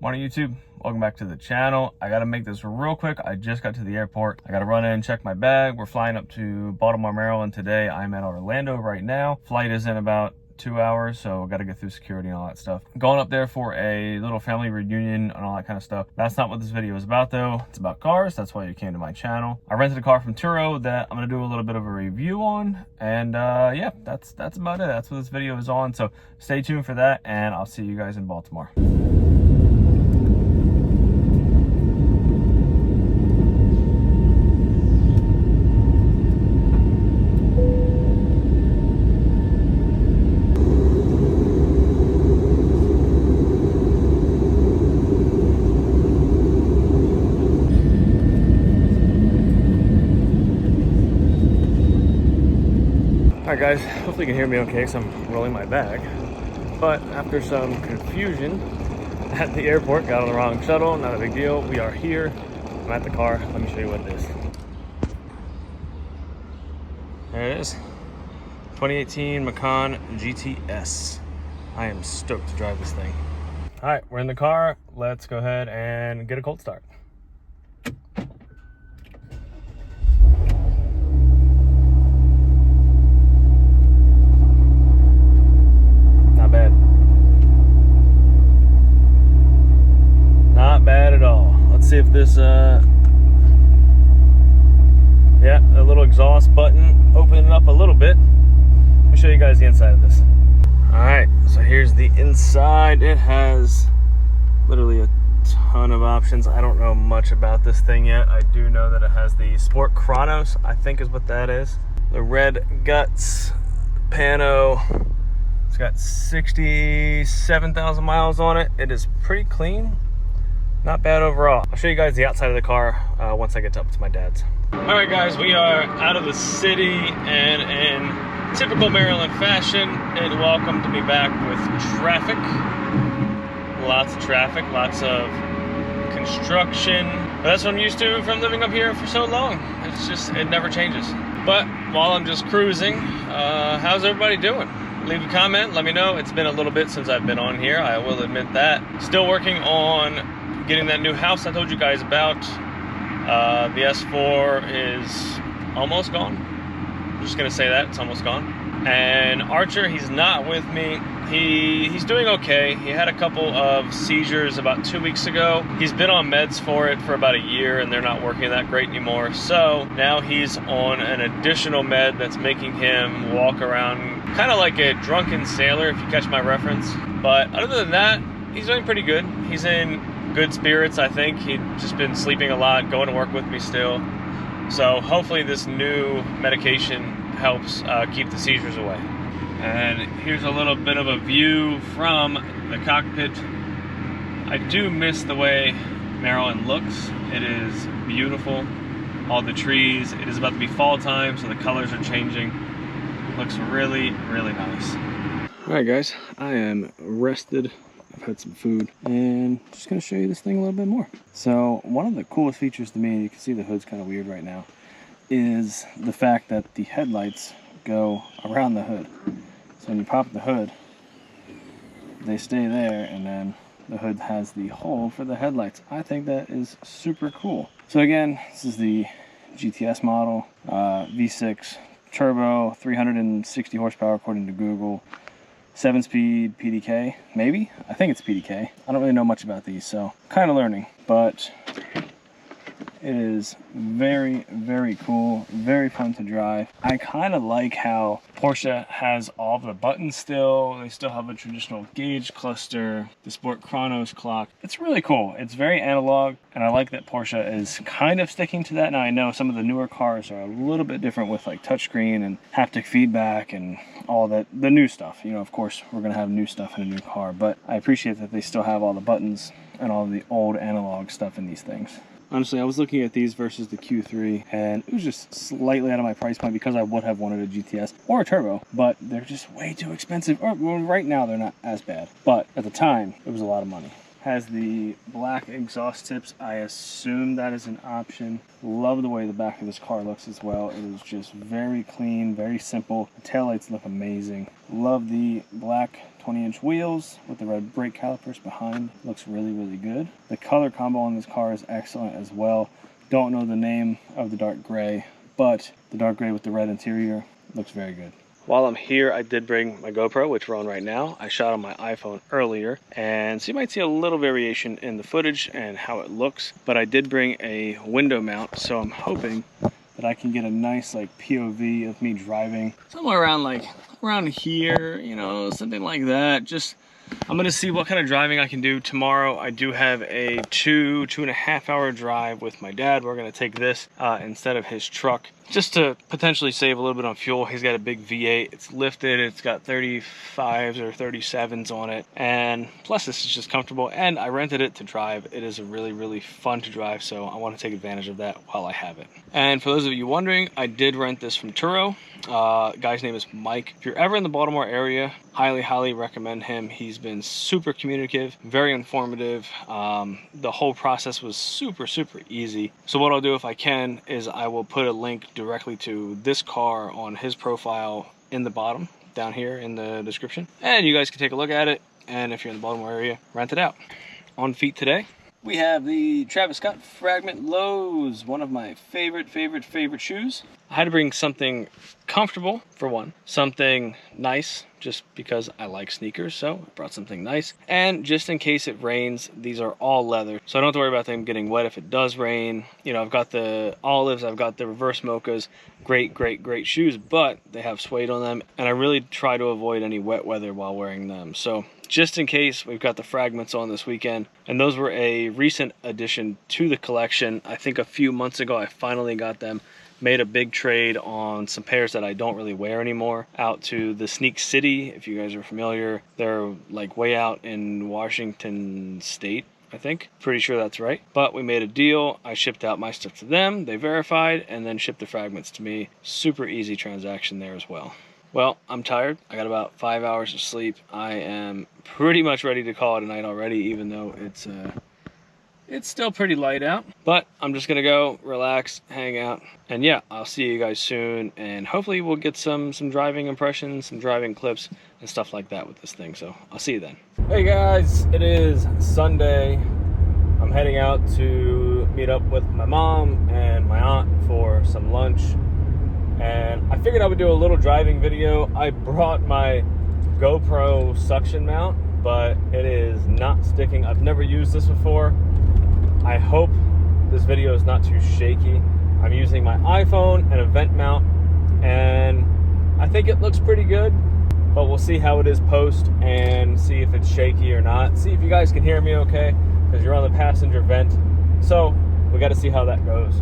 Morning YouTube, welcome back to the channel. I gotta make this real quick. I just got to the airport. I gotta run in and check my bag. We're flying up to Baltimore, Maryland today. I'm at Orlando right now. Flight is in about 2 hours, so I gotta get through security and all that stuff. Going up there for a little family reunion and all that kind of stuff. That's not what this video is about though. It's about cars. That's why you came to my channel. I rented a car from Turo that I'm gonna do a little bit of a review on, and yeah, that's about it. That's what this video is on, so stay tuned for that, and I'll see you guys in Baltimore. Alright guys, hopefully you can hear me okay because I'm rolling my bag. But after some confusion at the airport, got on the wrong shuttle, not a big deal. We are here. I'm at the car. Let me show you what it is. There it is. 2018 Macan GTS. I am stoked to drive this thing. Alright, we're in the car. Let's go ahead and get a cold start. Bad at all. Let's see if this yeah, a little exhaust button, open it up a little bit. Let me show you guys the inside of this. All right, so here's the inside. It has literally a ton of options. I don't know much about this thing yet. I do know that it has the Sport Chronos, I think is what that is. The red guts, pano. It's got 67,000 miles on it. It is pretty clean. Not bad overall. I'll show you guys the outside of the car once I get up to my dad's. All right, guys, we are out of the city, and in typical Maryland fashion, it welcomed me back with traffic. Lots of traffic, lots of construction. But that's what I'm used to from living up here for so long. It's just, it never changes. But while I'm just cruising, how's everybody doing? Leave a comment, let me know. It's been a little bit since I've been on here, I will admit that. Still working on getting that new house I told you guys about. The S4 is almost gone. I'm just gonna say that, it's almost gone. And Archer, he's not with me. He's doing okay. He had a couple of seizures about 2 weeks ago. He's been on meds for it for about a year, and they're not working that great anymore. So now he's on an additional med that's making him walk around kind of like a drunken sailor, if you catch my reference. But other than that, he's doing pretty good. He's in good spirits, I think. He'd just been sleeping a lot, going to work with me still. So hopefully this new medication helps keep the seizures away. And here's a little bit of a view from the cockpit. I do miss the way Maryland looks. It is beautiful. All the trees. It is about to be fall time, so the colors are changing. Looks really, really nice. All right, guys, I am rested. I've had some food, and just gonna show you this thing a little bit more. So one of the coolest features to me, you can see the hood's kind of weird right now, is the fact that the headlights go around the hood. So when you pop the hood, they stay there, and then the hood has the hole for the headlights. I think that is super cool. So again, this is the GTS model, V6 turbo, 360 horsepower according to Google. 7-speed PDK, maybe? I think it's PDK. I don't really know much about these, so kind of learning. But it is very, very cool, very fun to drive. I kind of like how Porsche has all the buttons still. They still have a traditional gauge cluster, the Sport Chronos clock. It's really cool. It's very analog, and I like that Porsche is kind of sticking to that. Now I know some of the newer cars are a little bit different with like touchscreen and haptic feedback and all that, the new stuff. You know, of course, we're gonna have new stuff in a new car, but I appreciate that they still have all the buttons and all the old analog stuff in these things. Honestly, I was looking at these versus the Q3, and it was just slightly out of my price point because I would have wanted a GTS or a turbo, but they're just way too expensive. Or, well, right now they're not as bad, but at the time, it was a lot of money. Has the black exhaust tips. I assume that is an option. Love the way the back of this car looks as well. It is just very clean, very simple. The taillights look amazing. Love the black 20-inch wheels with the red brake calipers behind. Looks really, really good. The color combo on this car is excellent as well. Don't know the name of the dark gray, but the dark gray with the red interior looks very good. While I'm here, I did bring my GoPro, which we're on right now. I shot on my iPhone earlier, and so you might see a little variation in the footage and how it looks, but I did bring a window mount, so I'm hoping that I can get a nice like POV of me driving somewhere around here, you know, something like that. Just, I'm gonna see what kind of driving I can do tomorrow. I do have a 2.5 hour drive with my dad. We're gonna take this instead of his truck, just to potentially save a little bit on fuel. He's got a big V8, it's lifted, it's got 35s or 37s on it, and plus this is just comfortable, and I rented it to drive. It is really, really fun to drive, so I want to take advantage of that while I have it. And for those of you wondering, I did rent this from Turo. Guy's name is Mike. If you're ever in the Baltimore area, highly recommend him. He's been super communicative, very informative. The whole process was super easy. So what I'll do if I can is I will put a link directly to this car on his profile in the bottom down here in the description, and you guys can take a look at it, and if you're in the Baltimore area, rent it out. On feet today we have the Travis Scott Fragment Lows, one of my favorite shoes. I had to bring something comfortable for one, something nice just because I like sneakers, so I brought something nice. And just in case it rains, these are all leather, so I don't have to worry about them getting wet if it does rain. You know, I've got the olives, I've got the reverse mochas, great shoes, but they have suede on them, and I really try to avoid any wet weather while wearing them. So just in case, we've got the Fragments on this weekend, and those were a recent addition to the collection. I think a few months ago I finally got them. Made a big trade on some pairs that I don't really wear anymore out to the Sneak City. If you guys are familiar, they're like way out in Washington State, I think. Pretty sure that's right. But we made a deal. I shipped out my stuff to them, they verified, and then shipped the Fragments to me. Super easy transaction there as well. Well, I'm tired. I got about 5 hours of sleep. I am pretty much ready to call it a night already, even though it's still pretty light out. But I'm just gonna go relax, hang out, and yeah, I'll see you guys soon, and hopefully we'll get some driving impressions, some driving clips and stuff like that with this thing. So I'll see you then. Hey guys, it is Sunday. I'm heading out to meet up with my mom and my aunt for some lunch, and I figured I would do a little driving video. I brought my GoPro suction mount, but it is not sticking. I've never used this before. I hope this video is not too shaky. I'm using my iPhone and a vent mount, and I think it looks pretty good, but we'll see how it is post and see if it's shaky or not. See if you guys can hear me okay, because you're on the passenger vent. So we got to see how that goes.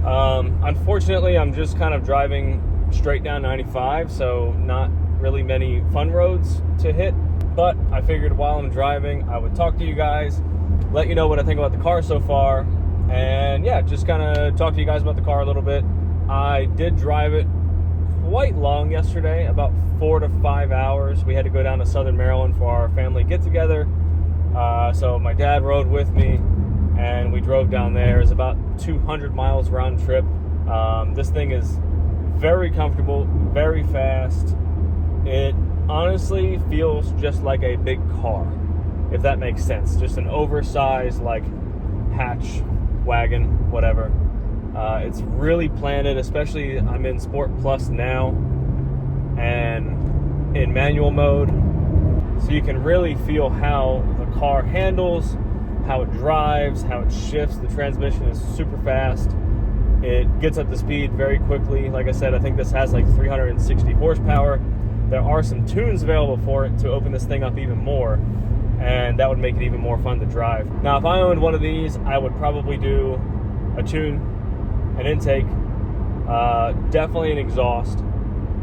Unfortunately, I'm just kind of driving straight down 95, so not really many fun roads to hit, but I figured while I'm driving, I would talk to you guys, let you know what I think about the car so far, and yeah, just kind of talk to you guys about the car a little bit. I did drive it quite long yesterday, about 4 to 5 hours. We had to go down to Southern Maryland for our family get-together, so my dad rode with me, and we drove down there. It's about 200 miles round trip. This thing is very comfortable, very fast. It honestly feels just like a big car, if that makes sense. Just an oversized like hatch wagon, whatever. It's really planted, especially I'm in Sport Plus now and in manual mode, so you can really feel how the car handles, how it drives, how it shifts. The transmission is super fast. It gets up to speed very quickly. Like I said, I think this has like 360 horsepower. There are some tunes available for it to open this thing up even more, and that would make it even more fun to drive. Now, if I owned one of these, I would probably do a tune, an intake, definitely an exhaust.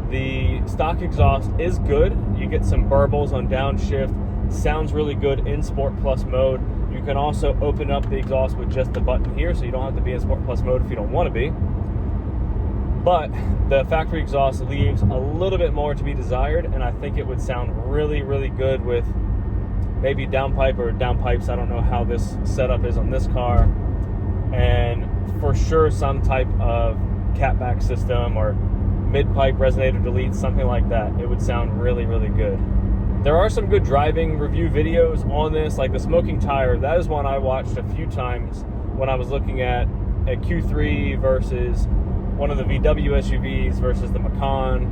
The stock exhaust is good. You get some burbles on downshift. Sounds really good in Sport Plus mode. You can also open up the exhaust with just the button here, so you don't have to be in Sport Plus mode if you don't want to be. But the factory exhaust leaves a little bit more to be desired, and I think it would sound really, really good with maybe downpipe or downpipes. I don't know how this setup is on this car. And for sure some type of catback system or mid-pipe resonator delete, something like that. It would sound really, really good. There are some good driving review videos on this, like the Smoking Tire. That is one I watched a few times when I was looking at a Q3 versus one of the VW SUVs versus the Macan,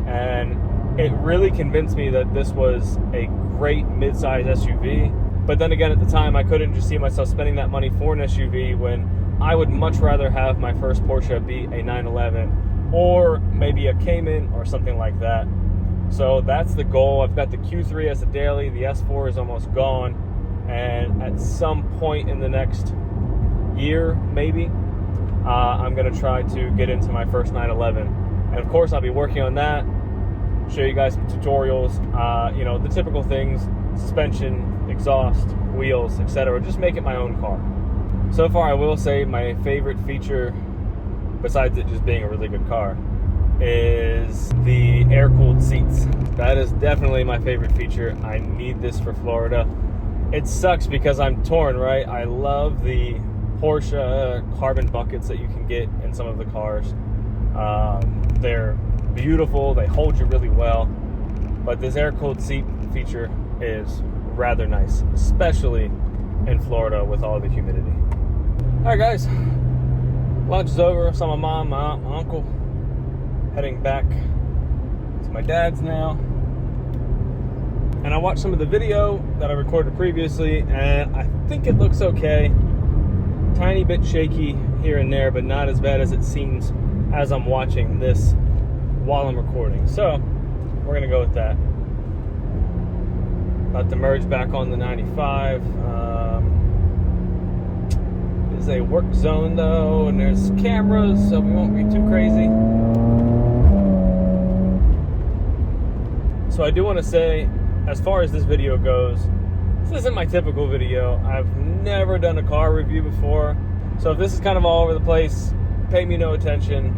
and it really convinced me that this was a great mid-size SUV. But then again, at the time, I couldn't just see myself spending that money for an SUV when I would much rather have my first Porsche be a 911 or maybe a Cayman or something like that. So that's the goal. I've got the Q3 as a daily, the S4 is almost gone, and at some point in the next year, maybe, I'm going to try to get into my first 911. And of course, I'll be working on that, show you guys some tutorials, you know, the typical things, suspension, exhaust, wheels, etc. Just make it my own car. So far, I will say my favorite feature, besides it just being a really good car, is the air-cooled seats. That is definitely my favorite feature. I need this for Florida. It sucks because I'm torn, right? I love the Porsche carbon buckets that you can get in some of the cars. They're beautiful, they hold you really well, but this air-cooled seat feature is rather nice, especially in Florida with all the humidity. All right, guys, lunch is over. Saw my mom, my uncle. Heading back to my dad's now, and I watched some of the video that I recorded previously, and I think it looks okay. Tiny bit shaky here and there, but not as bad as it seems as I'm watching this while I'm recording. So we're gonna go with that. About to merge back on the 95. It's a work zone though, and there's cameras, so we won't be too crazy. So I do want to say, as far as this video goes, this isn't my typical video. I've never done a car review before. So if this is kind of all over the place, pay me no attention.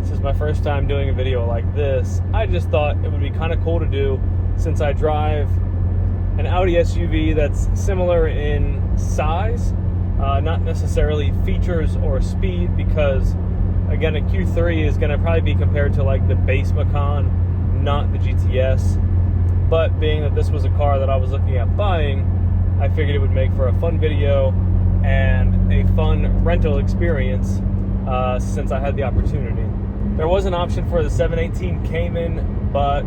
This is my first time doing a video like this. I just thought it would be kind of cool to do, since I drive an Audi SUV that's similar in size, not necessarily features or speed, because again, a Q3 is going to probably be compared to like the base Macan, not the GTS. But being that this was a car that I was looking at buying, I figured it would make for a fun video and a fun rental experience, since I had the opportunity. There was an option for the 718 Cayman, but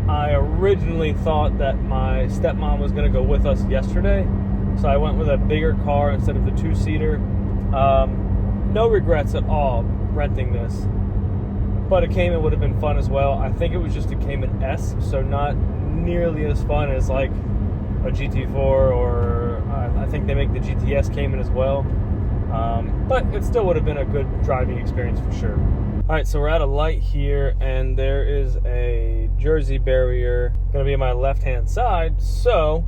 I originally thought that my stepmom was going to go with us yesterday, so I went with a bigger car instead of the two-seater. No regrets at all renting this, but a Cayman would have been fun as well. I think it was just a Cayman S, so not nearly as fun as like a GT4, or I think they make the GTS Cayman as well. But it still would have been a good driving experience for sure. All right, so we're at a light here, and there is a Jersey barrier going to be on my left-hand side. So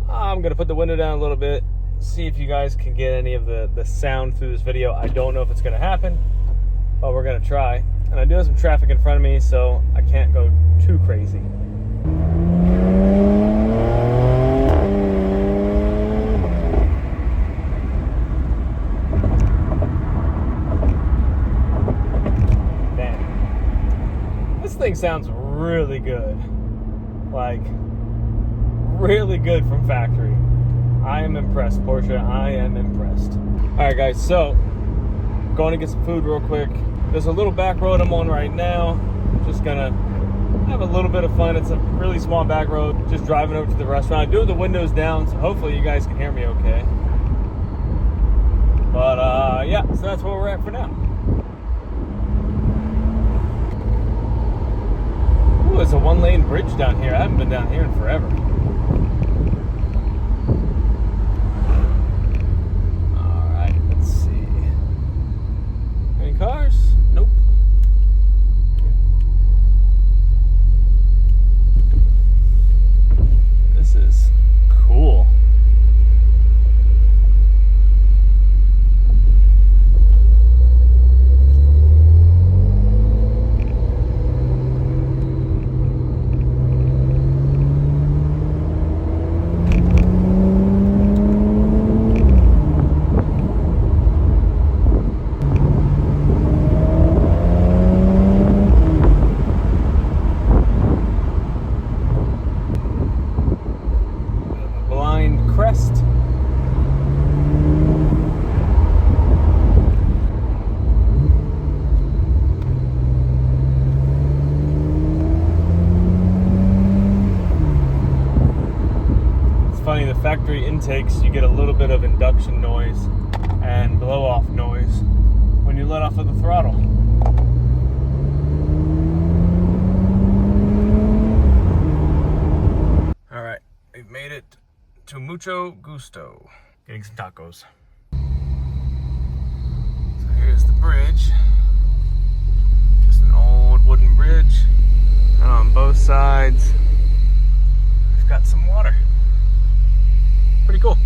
I'm going to put the window down a little bit, see if you guys can get any of the sound through this video. I don't know if it's going to happen, but we're going to try. And I do have some traffic in front of me, so I can't go too crazy. Damn. This thing sounds really good. Like, really good from factory. I am impressed, Porsche. I am impressed. All right, guys, so going to get some food real quick. There's a little back road I'm on right now. Just gonna have a little bit of fun. It's a really small back road. Just driving over to the restaurant. I do have the windows down, so hopefully you guys can hear me okay. But yeah, so that's where we're at for now. Ooh, there's a one-lane bridge down here. I haven't been down here in forever. All right, let's see. Any cars? Nope. This is cool. intakes, you get a little bit of induction noise and blow off noise when you let off of the throttle. All right, we've made it to Mucho Gusto, getting some tacos. So here's the bridge, just an old wooden bridge, and on both sides we've got some water. Pretty cool.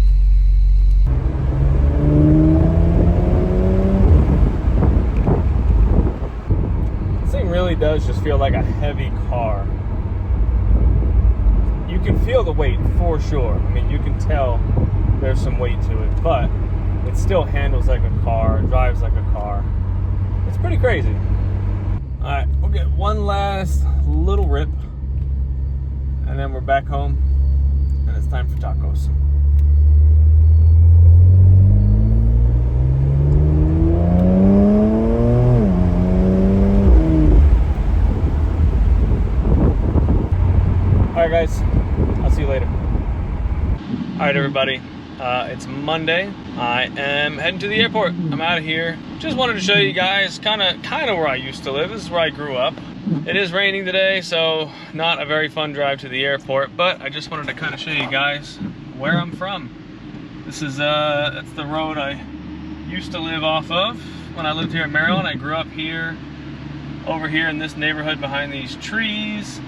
This thing really does just feel like a heavy car. You can feel the weight for sure. I mean, you can tell there's some weight to it, but it still handles like a car, drives like a car. It's pretty crazy. All right, we'll get one last little rip, and then we're back home, and it's time for tacos. All right, guys, I'll see you later. All right, everybody, it's Monday. I am heading to the airport. I'm out of here. Just wanted to show you guys kind of where I used to live. This is where I grew up. It is raining today, so not a very fun drive to the airport, but I just wanted to kind of show you guys where I'm from. This is that's the road I used to live off of when I lived here in Maryland. I grew up here, over here in this neighborhood behind these trees.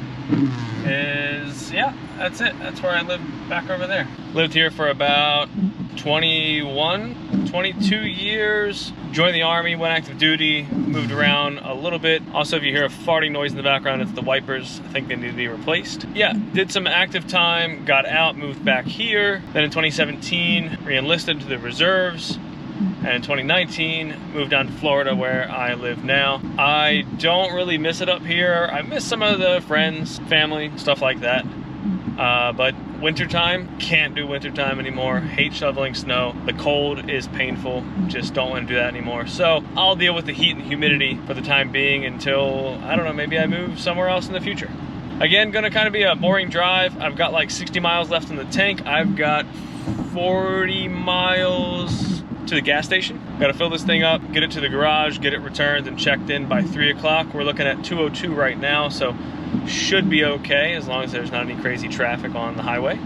Yeah, that's it. That's where I lived back over there. Lived here for about 22 years. Joined the Army, went active duty, moved around a little bit. Also, if you hear a farting noise in the background, it's the wipers. I think they need to be replaced. Yeah, did some active time, got out, moved back here. Then in 2017, re-enlisted to the reserves. And in 2019, moved down to Florida where I live now. I don't really miss it up here. I miss some of the friends, family, stuff like that. But wintertime, can't do wintertime anymore. Hate shoveling snow. The cold is painful. Just don't want to do that anymore. So I'll deal with the heat and humidity for the time being until, I don't know, maybe I move somewhere else in the future. Again, gonna kind of be a boring drive. I've got like 60 miles left in the tank. I've got 40 miles to the gas station. Got to fill this thing up, get it to the garage, get it returned and checked in by 3 o'clock. We're looking at 2:02 right now, so should be okay as long as there's not any crazy traffic on the highway.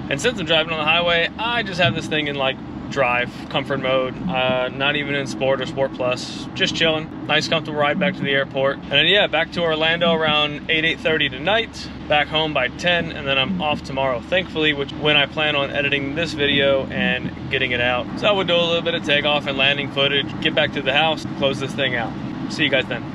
And since I'm driving on the highway, I just have this thing in like drive comfort mode, not even in sport or sport plus, just chilling. Nice comfortable ride back to the airport, and then yeah, back to Orlando around 8:30 tonight, back home by 10, and then I'm off tomorrow, thankfully, which when I plan on editing this video and getting it out. So we'll do a little bit of takeoff and landing footage, get back to the house, close this thing out. See you guys then.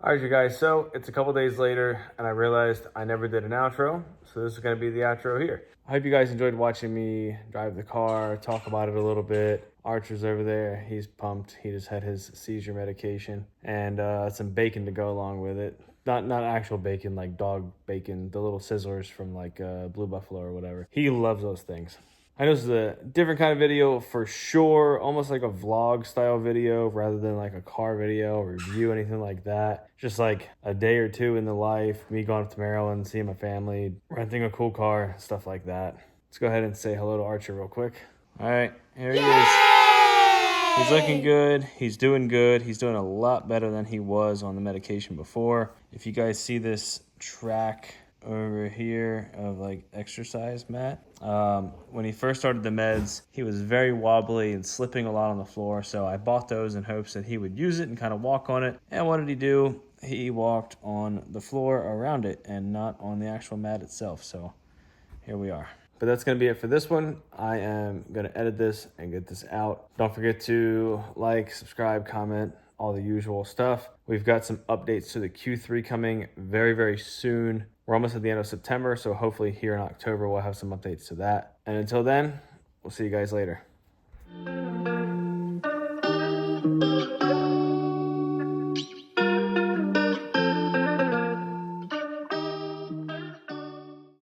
All right, you guys, so it's a couple days later and I realized I never did an outro, so this is going to be the outro here. I hope you guys enjoyed watching me drive the car, talk about it a little bit. Archer's over there, he's pumped. He just had his seizure medication and some bacon to go along with it. Not actual bacon, like dog bacon, the little sizzlers from like Blue Buffalo or whatever. He loves those things. I know this is a different kind of video for sure, almost like a vlog style video rather than like a car video or review, anything like that. Just like a day or two in the life, me going up to Maryland, seeing my family, renting a cool car, stuff like that. Let's go ahead and say hello to Archer real quick. All right, here he is. He's looking good, he's doing good. He's doing a lot better than he was on the medication before. If you guys see this track over here of like exercise mat, when he first started the meds, he was very wobbly and slipping a lot on the floor, so I bought those in hopes that he would use it and kind of walk on it. And what did he do? He walked on the floor around it and not on the actual mat itself. So here we are. But that's going to be it for this one. I am going to edit this and get this out. Don't forget to like, subscribe, comment, all the usual stuff. We've got some updates to the Q3 coming very, very soon. We're almost at the end of September, so hopefully here in October we'll have some updates to that. And until then, we'll see you guys later.